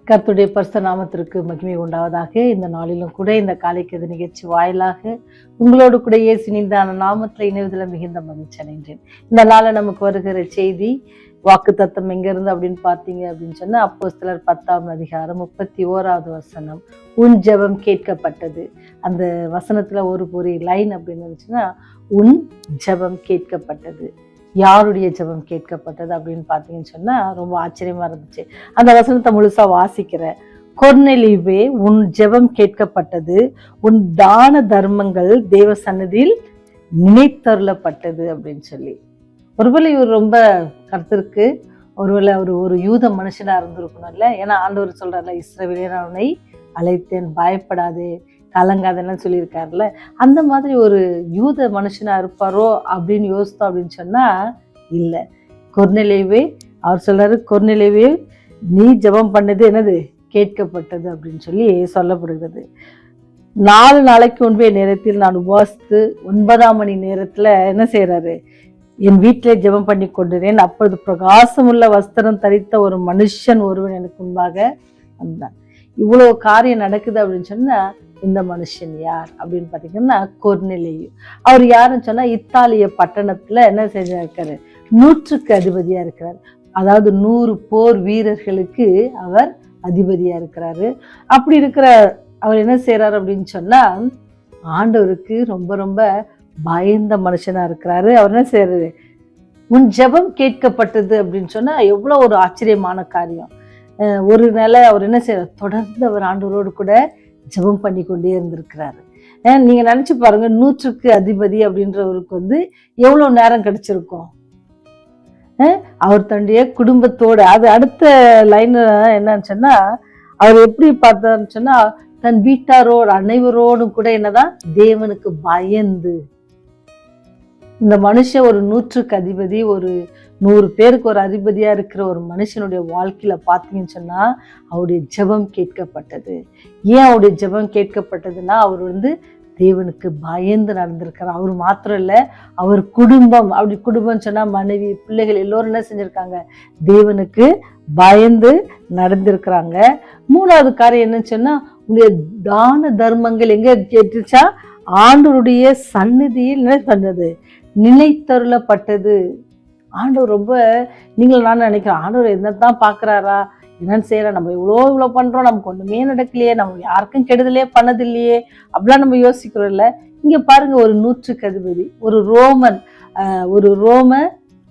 கர்த்தருடைய பரிசுத்த நாமத்திற்கு மகிமை உண்டாவதாக. இந்த நாளிலும் கூட இந்த காலைக்கது நிகழ்ச்சி வாயிலாக உங்களோடு கூட இயேசு நீதான நாமத்தில் இணைவதில் மிகுந்த மகிழ்ச்சி அடைந்தேன். இந்த நாளில் நமக்கு வருகிற செய்தி வாக்கு தத்தம் எங்க இருந்து அப்படின்னு பார்த்தீங்க அப்படின்னு சொன்னா, அப்போஸ்தலர் 10ஆம் அதிகாரம் 31வது வசனம், உன் ஜெபம் கேட்கப்பட்டது. அந்த வசனத்துல ஒரு லைன் அப்படின்னு இருந்துச்சுன்னா, உன் ஜெபம் கேட்கப்பட்டது. யாருடைய ஜெபம் கேட்கப்பட்டது அப்படின்னு பார்த்தீங்கன்னு சொன்னா ரொம்ப ஆச்சரியமா இருந்துச்சு. அந்த வசனத்தை முழுசா வாசிக்கிற, கொர்நேலியுவே உன் ஜெபம் கேட்கப்பட்டது, உன் தான தர்மங்கள் தேவ சன்னதியில் நினைத்தருளப்பட்டது அப்படின்னு சொல்லி. ஒருவேளை இவர் ரொம்ப கர்த்தருக்கு ஒருவேளை ஒரு யூத மனுஷனா இருந்திருக்கணும்ல. ஏன்னா ஆண்டவர் சொல்றாருல, இஸ்ரவேலே நான் உன்னை அழைத்தேன், பயப்படாதே, கலங்காதன்னு சொல்லியிருக்காருல்ல. அந்த மாதிரி ஒரு யூத மனுஷனா இருப்பாரோ அப்படின்னு யோசித்தோம் அப்படின்னு சொன்னா இல்லை. கொர்நேலியுவே அவர் சொல்றாரு, கொர்நேலியுவே நீ ஜெபம் பண்ணது என்னது கேட்கப்பட்டது அப்படின்னு சொல்லி சொல்லப்படுகிறது. 4 நாளைக்கு முன்பே நேரத்தில் நான் உபவாசித்து 9ஆம் மணி நேரத்துல என்ன செய்யறாரு, என் வீட்டிலே ஜெபம் பண்ணி கொண்டிருந்தேன். அப்பொழுது பிரகாசமுள்ள வஸ்திரம் தரித்த ஒரு மனுஷன் ஒருவன் எனக்கு முன்பாக வந்தான். இவ்வளவு காரியம் நடக்குது அப்படின்னு சொன்னா, இந்த மனுஷன் யார் அப்படின்னு பாத்தீங்கன்னா கொர்நேலியு. அவர் யாருன்னு சொன்னா, இத்தாலிய பட்டணத்துல என்ன செஞ்சிருக்காரு, 100க்கு அதிபதியா இருக்கிறார். அதாவது 100 போர் வீரர்களுக்கு அவர் அதிபதியா இருக்கிறாரு. அப்படி இருக்கிற அவர் என்ன செய்யறாரு அப்படின்னு சொன்னா, ஆண்டவருக்கு ரொம்ப ரொம்ப பயந்த மனுஷனா இருக்கிறாரு. அவர் என்ன செய்யறாரு, உன் ஜெபம் கேட்கப்பட்டது அப்படின்னு சொன்னா எவ்வளவு ஒரு ஆச்சரியமான காரியம். ஒரு நாள் அவர் என்ன செய்யறாரு, தொடர்ந்து அவர் ஆண்டவரோடு கூட ஜெபம் பண்ணி கொண்டே இருந்திருக்கிறாரு. நீங்க நினைச்சு பாருங்க, 100க்கு அதிபதி அப்படின்றவருக்கு எவ்வளவு நேரம் கிடைச்சிருக்கும். அவர் தன்னுடைய குடும்பத்தோட, அது அடுத்த லைன் என்னன்னு சொன்னா, அவர் எப்படி பார்த்தாருன்னு சொன்னா, தன் வீட்டாரோடு அனைவரோடும் கூட என்னதான் தேவனுக்கு பயந்து. இந்த மனுஷன் ஒரு 100க்கு அதிபதி, ஒரு 100 பேருக்கு ஒரு அதிபதியா இருக்கிற ஒரு மனுஷனுடைய வாழ்க்கையில பார்த்தீங்கன்னு சொன்னா, அவருடைய ஜெபம் கேட்கப்பட்டது. ஏன் அவருடைய ஜெபம் கேட்கப்பட்டதுன்னா, அவர் தேவனுக்கு பயந்து நடந்திருக்கிறார். அவர் மாத்திரம் இல்ல, அவர் குடும்பம், அப்படி குடும்பம் சொன்னா மனைவி பிள்ளைகள் எல்லோரும் என்ன செஞ்சிருக்காங்க, தேவனுக்கு பயந்து நடந்திருக்கிறாங்க. 3வது காரியம் என்னன்னு சொன்னா, உங்களுடைய தான தர்மங்கள் எங்க கேட்டுச்சா, ஆண்டவருடைய சந்நிதியில் என்ன பண்ணது, நினைத்தருளப்பட்டது. ஆண்டவர் ரொம்ப, நான் நினைக்கிறேன், ஆண்டவர் என்னதான் பாக்குறாரா, என்னன்னு செய்யற, நம்ம இவ்வளோ பண்றோம், நமக்கு ஒண்ணுமே நடக்கலையே, நம்ம யாருக்கும் கெடுதலே பண்ணதில்லையே அப்படிலாம் நம்ம யோசிக்கிறோம் இல்ல. இங்க பாருங்க, ஒரு 100க்கு அதிபதி, ஒரு ரோம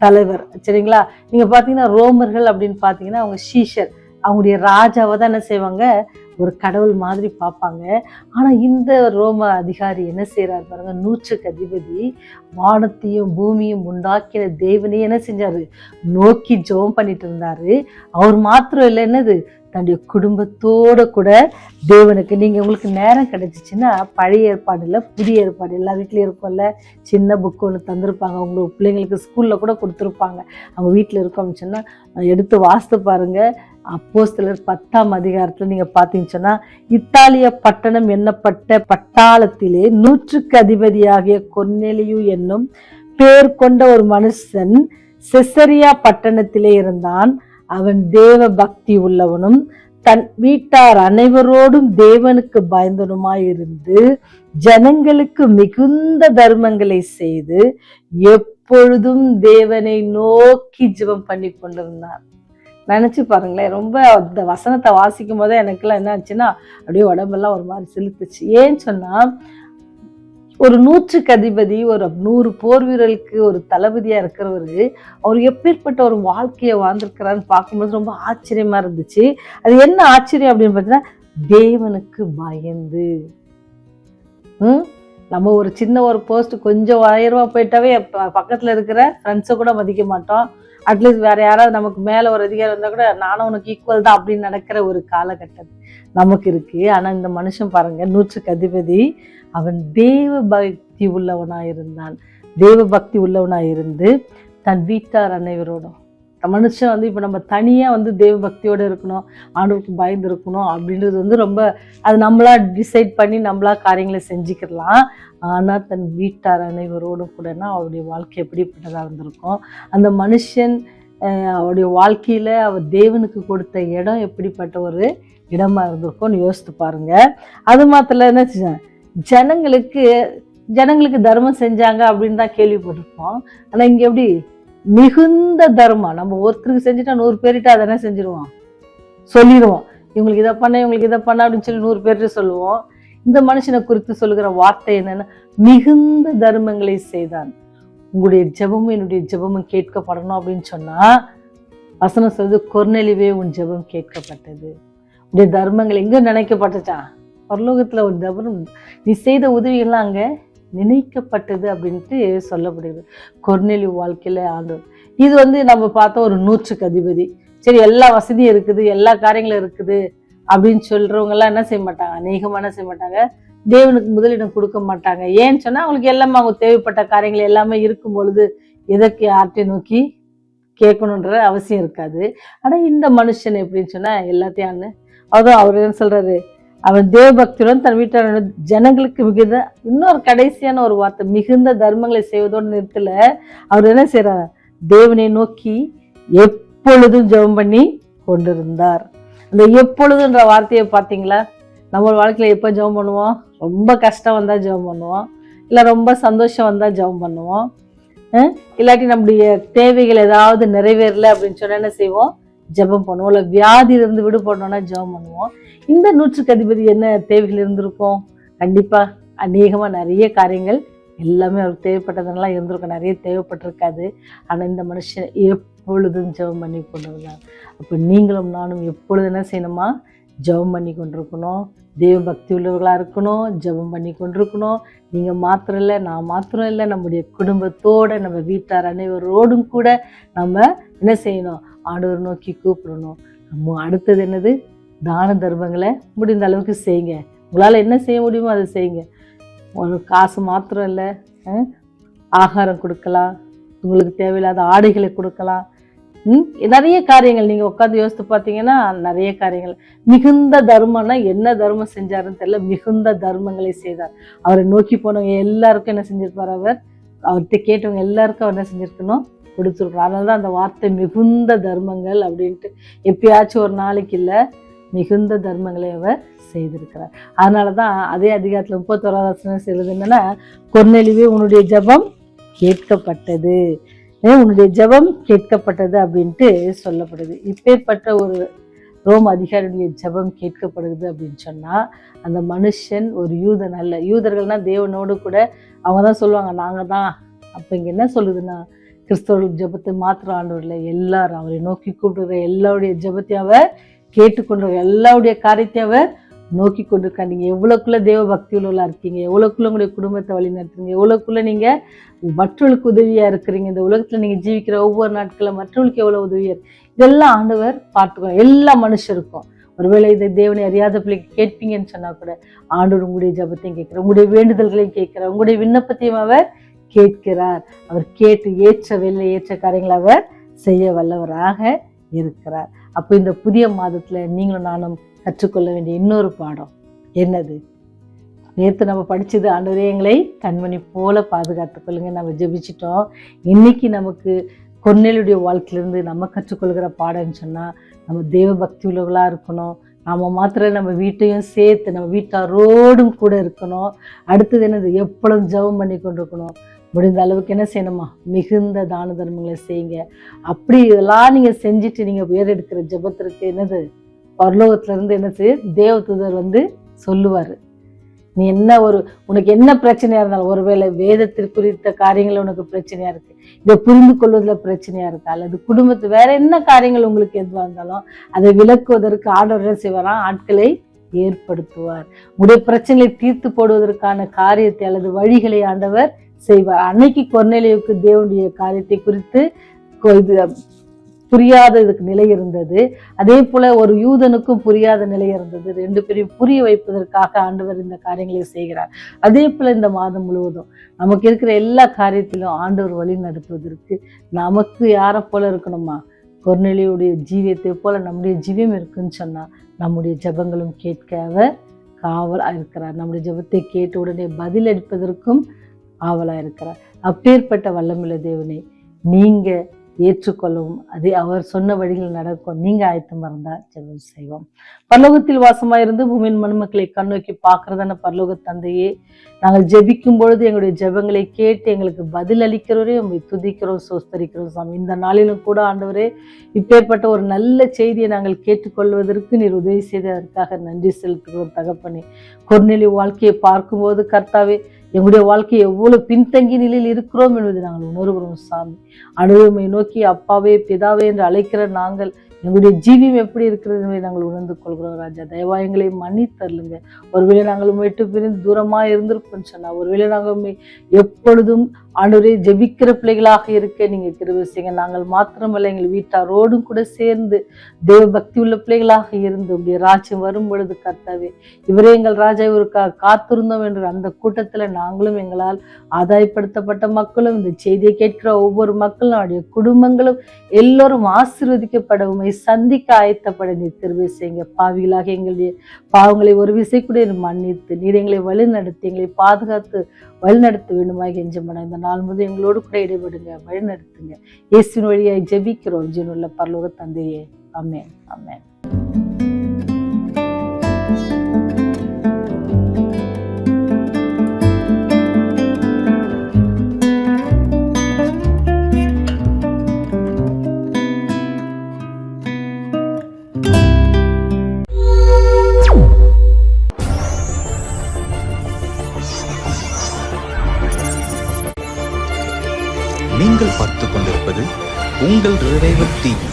தலைவர், சரிங்களா. நீங்க பாத்தீங்கன்னா ரோமர்கள் அப்படின்னு பாத்தீங்கன்னா அவங்க சீஷர், அவங்களுடைய ராஜாவை தான் என்ன செய்வாங்க, ஒரு கடவுள் மாதிரி பார்ப்பாங்க. ஆனா இந்த ரோம அதிகாரி என்ன செய்யறாரு பாருங்க, 100க்கு அதிபதி, வானத்தையும் பூமியும் உண்டாக்கின தேவனே என்ன செஞ்சாரு, நோக்கி ஜெபம் பண்ணிட்டு இருந்தாரு. அவர் மாத்திரம் இல்லை, என்னது, தன்னுடைய குடும்பத்தோட கூட தேவனுக்கு. நீங்க உங்களுக்கு நேரம் கிடைச்சிச்சுன்னா, பழைய ஏற்பாடுல புதிய ஏற்பாடு எல்லா வீட்லயும் இருக்கும்ல, சின்ன புக்கு ஒன்று தந்திருப்பாங்க, உங்களுக்கு பிள்ளைங்களுக்கு ஸ்கூல்ல கூட கொடுத்துருப்பாங்க. அவங்க வீட்டுல இருக்கோம்னு சொன்னா எடுத்து வாசித்து பாருங்க. அப்போஸ்தலர் 10ஆம் அதிகாரத்துல நீங்க பாத்தீங்கன்னு சொன்னா, இத்தாலிய பட்டணம் என்னப்பட்ட பட்டாளத்திலே 100க்கு அதிபதியாகிய கொர்நேலியு என்னும் பேர் கொண்ட ஒரு மனுஷன் செசரியா பட்டணத்திலே இருந்தான். அவன் தேவ பக்தி உள்ளவனும் தன் வீட்டார் அனைவரோடும் தேவனுக்கு பயந்தனுமாயிருந்து ஜனங்களுக்கு மிகுந்த தர்மங்களை செய்து எப்பொழுதும் தேவனை நோக்கி ஜெபம் பண்ணி கொண்டிருந்தான். நினைச்சு பாருங்களேன், ரொம்ப அந்த வசனத்தை வாசிக்கும் போதே எனக்குலாம் என்ன ஆச்சுன்னா, அப்படியே உடம்பெல்லாம் ஒரு மாதிரி செலுத்துச்சு. ஏன்னு சொன்னா, ஒரு 100க்கு அதிபதி, ஒரு 100 போர் வீரர்களுக்கு ஒரு தளபதியா இருக்கிறவரு, அவர் எப்பேற்பட்ட ஒரு வாழ்க்கையை வாழ்ந்திருக்கிறான்னு பார்க்கும்போது ரொம்ப ஆச்சரியமா இருந்துச்சு. அது என்ன ஆச்சரியம் அப்படின்னு பார்த்தீங்கன்னா, தேவனுக்கு பயந்து. நம்ம ஒரு சின்ன ஒரு போஸ்ட் கொஞ்சம் உயர்வா போயிட்டாவே பக்கத்துல இருக்கிற ஃப்ரெண்ட்ஸை கூட மதிக்க மாட்டோம். அட்லீஸ்ட் வேற யாராவது நமக்கு மேல ஒரு அதிகாரி வந்தா கூட, நானும் உனக்கு ஈக்குவல் தான் அப்படின்னு நடக்கிற ஒரு காலகட்டம் நமக்கு இருக்கு. ஆனா இந்த மனுஷன் பாருங்க, 100க்கு அதிபதி, அவன் தேவ பக்தி உள்ளவனாயிருந்து தன் வீட்டார் அனைவரோடும். மனுஷன் இப்ப நம்ம தனியா தேவ பக்தியோட இருக்கணும், ஆண்டவருக்கு பயந்து இருக்கணும் அப்படின்றது ரொம்ப, அது நம்மளா டிசைட் பண்ணி நம்மளா காரியங்களை செஞ்சுக்கலாம். ஆனா தன் வீட்டார் அனைவரோடும் கூடனா அவருடைய வாழ்க்கை எப்படிப்பட்டதா இருந்திருக்கும். அந்த மனுஷன் அவருடைய வாழ்க்கையில அவர் தேவனுக்கு கொடுத்த இடம் எப்படிப்பட்ட ஒரு இடமா இருந்திருக்கும்னு யோசித்து பாருங்க. அது மாத்திரம் என்ன, ஜனங்களுக்கு தர்மம் செஞ்சாங்க அப்படின்னு தான் கேள்விப்பட்டிருப்போம். ஆனா இங்க எப்படி மிகுந்த தர்மம். நம்ம ஒருத்தருக்கு செஞ்சுட்டா 100 பேர்கிட்ட அதை என்ன செஞ்சிருவோம், சொல்லிடுவோம். இவங்களுக்கு இதை பண்ண இவங்களுக்கு இதை பண்ண அப்படின்னு சொல்லி 100 பேர்கிட்ட சொல்லுவோம். இந்த மனுஷனை குறித்து சொல்லுகிற வார்த்தை என்னன்னா, மிகுந்த தர்மங்களை செய்தான். உங்களுடைய ஜெபமும் என்னுடைய ஜெபமும் கேட்கப்படணும் அப்படின்னு சொன்னா வசனம் சொல்லுது, கொர்நேலியுவே உன் ஜெபம் கேட்கப்பட்டது. உடைய தர்மங்கள் எங்க நினைக்கப்பட்டுச்சான், பரலோகத்துல ஒரு தர்மம், நீ செய்த உதவிகள்லாம் அங்க நினைக்கப்பட்டது அப்படின்ட்டு சொல்லப்படுகிறது. கொர்நேலியு வாழ்க்கையில ஆண்டவர் இது நம்ம பார்த்தோம், ஒரு 100க்கு அதிபதி. சரி, எல்லா வசதியும் இருக்குது, எல்லா காரியங்களும் இருக்குது அப்படின்னு சொல்றவங்க எல்லாம் என்ன செய்ய மாட்டாங்க, அநேகமா என்ன செய்ய மாட்டாங்க, தேவனுக்கு முதலிடம் கொடுக்க மாட்டாங்க. ஏன்னு சொன்னா அவங்களுக்கு எல்லாமே அவங்க தேவைப்பட்ட காரியங்கள் எல்லாமே இருக்கும் பொழுது எதற்கு யார்கிட்ட நோக்கி கேட்கணுன்ற அவசியம் இருக்காது. ஆனா இந்த மனுஷன் எப்படின்னு சொன்னா எல்லாத்தையும் அதான் அவர் என்ன சொல்றாரு, அவன் தேவபக்தியுடன் தன் வீட்டான ஜனங்களுக்கு மிகுந்த, இன்னொரு கடைசியான ஒரு வார்த்தை, மிகுந்த தர்மங்களை செய்வதோடு நிறுத்தல. அவர் என்ன செய்யறார், தேவனை நோக்கி எப்பொழுதும் ஜெபம் பண்ணி கொண்டிருந்தார். அந்த எப்பொழுதுன்ற வார்த்தையை பார்த்தீங்களா, நம்ம வாழ்க்கையில எப்போ ஜெபம் பண்ணுவோம், ரொம்ப கஷ்டம் வந்தா ஜெபம் பண்ணுவோம், இல்லை ரொம்ப சந்தோஷம் வந்தா ஜெபம் பண்ணுவோம், இல்லாட்டி நம்முடைய தேவைகள் ஏதாவது நிறைவேறல அப்படின்னு சொன்னா என்ன செய்வோம், ஜெபம் பண்ணுவோம். இல்லை வியாதியிலிருந்து விடுபடணும்னா ஜெபம் பண்ணுவோம். இந்த 100க்கு அதிபதி என்ன தேவைகள் இருந்திருக்கும், கண்டிப்பா அநேகமா நிறைய காரியங்கள் எல்லாமே அவருக்கு தேவைப்பட்டதுனால இருந்திருக்கும், நிறைய தேவைப்பட்டிருக்காது. ஆனா இந்த மனுஷன் எப்பொழுதும் ஜெபம் பண்ணி கொண்டு வந்தார். அப்போ நீங்களும் நானும் எப்பொழுது என்ன செய்யணுமா, ஜெபம் பண்ணி கொண்டிருக்கணும், தேவ பக்தி உள்ளவர்களாக இருக்கணும், ஜெபம் பண்ணி கொண்டிருக்கணும். நீங்கள் மாத்திரம் இல்லை, நான் மாத்திரம் இல்லை, நம்முடைய குடும்பத்தோடு நம்ம வீட்டார் அனைவரோடும் கூட நம்ம என்ன செய்யணும், ஆண்டவர் நோக்கி கூப்பிடணும். நம்ம அடுத்தது என்னது, தான தர்மங்களை முடிந்த அளவுக்கு செய்யுங்க. உங்களால் என்ன செய்ய முடியுமோ அதை செய்யுங்க. உங்களுக்கு காசு மாத்திரம் இல்லை, ஆகாரம் கொடுக்கலாம், உங்களுக்கு தேவையில்லாத ஆடைகளை கொடுக்கலாம், நிறைய காரியங்கள். நீங்கள் உட்காந்து யோசித்து பார்த்தீங்கன்னா நிறைய காரியங்கள். மிகுந்த தர்மம்னா என்ன தர்மம் செஞ்சாருன்னு தெரியல, மிகுந்த தர்மங்களை செய்தார். அவரை நோக்கி போனவங்க எல்லாருக்கும் என்ன செஞ்சிருப்பார், அவர்கிட்ட கேட்டவங்க எல்லாருக்கும் அவர் என்ன செஞ்சிருக்கணும், கொடுத்துருக்கணும். அதனால தான் அந்த வார்த்தை மிகுந்த தர்மங்கள் அப்படின்ட்டு. எப்பயாச்சும் ஒரு நாளைக்கு இல்லை, மிகுந்த தர்மங்களை அவர் செய்திருக்கிறார். அதனால தான் அதே அதிகாரத்தில் 31 சொல்லுது என்னன்னா, கொர்நேலியுவே உன்னுடைய ஜெபம் கேட்கப்பட்டது, உன்னுடைய ஜெபம் கேட்கப்பட்டது அப்படின்ட்டு சொல்லப்படுது. இப்பேற்பட்ட ஒரு ரோம் அதிகாரியுடைய ஜெபம் கேட்கப்படுது அப்படின்னு சொன்னா, அந்த மனுஷன் ஒரு யூதன் அல்ல. யூதர்கள்னா தேவனோடு கூட அவங்க தான் சொல்லுவாங்க, நாங்க தான். அப்ப இங்க என்ன சொல்லுதுன்னா, கிறிஸ்தவர்கள் ஜெபத்தை மாத்திரம் ஆண்டவர் இல்லை, எல்லாரும் அவரை நோக்கி கூப்பிடுற எல்லாருடைய ஜெபத்தையும் அவர் கேட்டுக்கொண்டு, எல்லாருடைய காரியத்தையும் அவர் நோக்கி கொண்டிருக்கா. நீங்க எவ்வளவுக்குள்ள தேவ பக்தி உள்ளவர்களா இருக்கீங்க, எவ்வளவுக்குள்ள உங்களுடைய குடும்பத்தை வழி நடத்துறீங்க, எவ்வளவுக்குள்ள நீங்க மற்றவர்களுக்கு உதவியா இருக்கிறீங்க, இந்த உலகத்துல நீங்க ஜீவிக்கிற ஒவ்வொரு நாட்களும் மற்றவர்களுக்கு எவ்வளவு உதவியா இருக்கு, இதெல்லாம் ஆண்டவர் பார்த்துக்கணும். எல்லா மனுஷருக்கும். ஒருவேளை இதை தேவனை அறியாத பிள்ளைக்கு கேட்பீங்கன்னு சொன்னா கூட ஆண்டவர் உங்களுடைய ஜபத்தையும் கேட்கிறார், உங்களுடைய வேண்டுதல்களையும் கேட்கிறார், உங்களுடைய விண்ணப்பத்தையும் அவர் கேட்கிறார். அவர் கேட்டு ஏற்ற வேலை ஏற்ற காரியங்களை அவர் செய்ய வல்லவராக இருக்கிறார். அப்போ இந்த புதிய மாதத்துல நீங்களும் நானும் கற்றுக்கொள்ள வேண்டிய இன்னொரு பாடம் என்னது, நேற்று நம்ம படிச்சது, ஆண்டவரே எங்களை கண்மணி போல பாதுகாத்துக் கொள்ளுங்க நம்ம ஜெபிச்சிட்டோம். இன்னைக்கு நமக்கு கொர்நேலியுடைய வாழ்க்கையிலிருந்து நம்ம கற்றுக்கொள்கிற பாடம்னு சொன்னா, நம்ம தேவ பக்தி உள்ளவர்களா இருக்கணும். நாம மாத்திரம் நம்ம வீட்டையும் சேர்த்து நம்ம வீட்டாரோடும் கூட இருக்கணும். அடுத்தது என்னது, எப்பொழுதும் ஜெபம் பண்ணி கொண்டிருக்கணும். முடிந்த அளவுக்கு என்ன செய்யணுமா, மிகுந்த தான தர்மங்களை செய்யுங்க. அப்படி இதெல்லாம் நீங்க செஞ்சுட்டு நீங்க ஏறெடுக்கிற ஜெபத்திற்கு என்னது, பரலோகத்துல இருந்து என்னது, தேவதூதர் சொல்லுவாரு. நீ என்ன உனக்கு என்ன பிரச்சனையா இருந்தாலும், ஒருவேளை வேதத்தில் குறித்த காரியங்கள் உனக்கு பிரச்சனையா இருக்கு, இதை புரிந்து கொள்வதில் பிரச்சனையா இருக்கா, அல்லது குடும்பத்து வேற என்ன காரியங்கள் உங்களுக்கு எதுவாக இருந்தாலும் அதை விளக்குவதற்கு ஆண்டவர் செய்வாராம், ஆட்களை ஏற்படுத்துவார். உங்களுடைய பிரச்சனைகளை தீர்த்து போடுவதற்கான காரியத்தை அல்லது வழிகளை ஆண்டவர் செய்வார். அன்னைக்கு கொர்நேலியுவுக்கு தேவனுடைய காரியத்தை குறித்து புரியாத இதுக்கு நிலை இருந்தது. அதே போல ஒரு யூதனுக்கும் புரியாத நிலை இருந்தது. 2 பேரையும் புரிய வைப்பதற்காக ஆண்டவர் இந்த காரியங்களை செய்கிறார். அதே போல இந்த மாதம் முழுவதும் நமக்கு இருக்கிற எல்லா காரியத்திலும் ஆண்டவர் வழி நடத்துவதற்கு நமக்கு யாரை போல இருக்கணுமா, கொர்நேலியுடைய ஜீவியத்தை போல நம்முடைய ஜீவியம் இருக்குன்னு சொன்னா, நம்முடைய ஜெபங்களும் கேட்க அவர் காவலா இருக்கிறார். நம்முடைய ஜெபத்தை கேட்டு உடனே பதில் அளிப்பதற்கும் ஆவலா இருக்கிறார். அப்பேற்பட்ட வல்லமுள்ள தேவனை நீங்க ஏற்றுக்கொள்ளவும் அதே அவர் சொன்ன வழிகள் நடக்கும். நீங்க ஆயத்தமா இருந்தா ஜெபம் செய்வோம். பரலோகத்தில் வாசமாயிருந்து பூமியின் மண்மக்களை கண்ணோக்கி பார்க்கிறதான பரலோக தந்தையே, நாங்கள் ஜெபிக்கும் பொழுது எங்களுடைய ஜெபங்களை கேட்டு எங்களுக்கு பதில் அளிக்கிறவரே உண்மை துதிக்கிறோம், சோஸ்தரிக்கிறோம் சாமி. இந்த நாளிலும் கூட ஆண்டவரே, இப்பேற்பட்ட ஒரு நல்ல செய்தியை நாங்கள் கேட்டுக்கொள்வதற்கு நீர் உதவி செய்ததற்காக நன்றி செலுத்துகிறோம் தகப்பனே. கொர்நேலியு வாழ்க்கையை பார்க்கும்போது கர்த்தாவே, எங்களுடைய வாழ்க்கை எவ்வளவு பின்தங்கிய நிலையில் இருக்கிறோம் என்பதை நாங்கள் உணர்கிறோம் சாமி. அனுபவமை நோக்கி அப்பாவே பிதாவே என்று அழைக்கிற நாங்கள் எங்களுடைய ஜீவியம் எப்படி இருக்கிறது என்பதை நாங்கள் உணர்ந்து கொள்கிறோம் ராஜா. தயவா எங்களை மன்னித்தருளுங்க. ஒருவேளை நாங்கள் விட்டு பிரிந்து தூரமா இருந்திருப்போம்னு சொன்னா, ஒருவேளை நாங்கள் எப்பொழுதும் ஆண்டவரே ஜெபிக்கிற பிள்ளைகளாக இருக்க நீங்க கிருபை செய்யுங்க. நாங்கள் மாத்திரமல்ல, எங்கள் வீட்டாரோடும் கூட சேர்ந்து தேவ பக்தி உள்ள பிள்ளைகளாக இருந்து உடைய ராஜ்யம் வரும் பொழுது கர்த்தாவே, இவரே எங்கள் ராஜா இவருக்காக காத்திருந்தோம் என்று அந்த கூட்டத்துல நாங்களும் எங்களால் ஆதாயப்படுத்தப்பட்ட மக்களும் இந்த செய்தியை கேட்கிற ஒவ்வொரு மக்களும் அவருடைய குடும்பங்களும் எல்லோரும் ஆசீர்வதிக்கப்பட உண்மை சந்திக்க ஆயத்தப்பட நீர் கிருபை செய்யுங்க. பாவிகளாக எங்களுடைய பாவங்களை ஒரு விசை கூட மன்னித்து நீர் எங்களை வழிநடத்தி எங்களை பாதுகாத்து வழிநடத்த வேண்டுமாக எஞ்சமன இந்த நாள் முதல் எங்களோடு கூட இடைபடுங்க, வழிநடத்துங்க. இயேசுவின் வழியாய் ஜெபிக்கிறோம் ஜீவனுள்ள பரலோக தந்தையே. ஆமென், ஆமென். நீங்கள் பார்த்துக் கொண்டிருப்பது உங்கள் ரிவைவல் டிவி.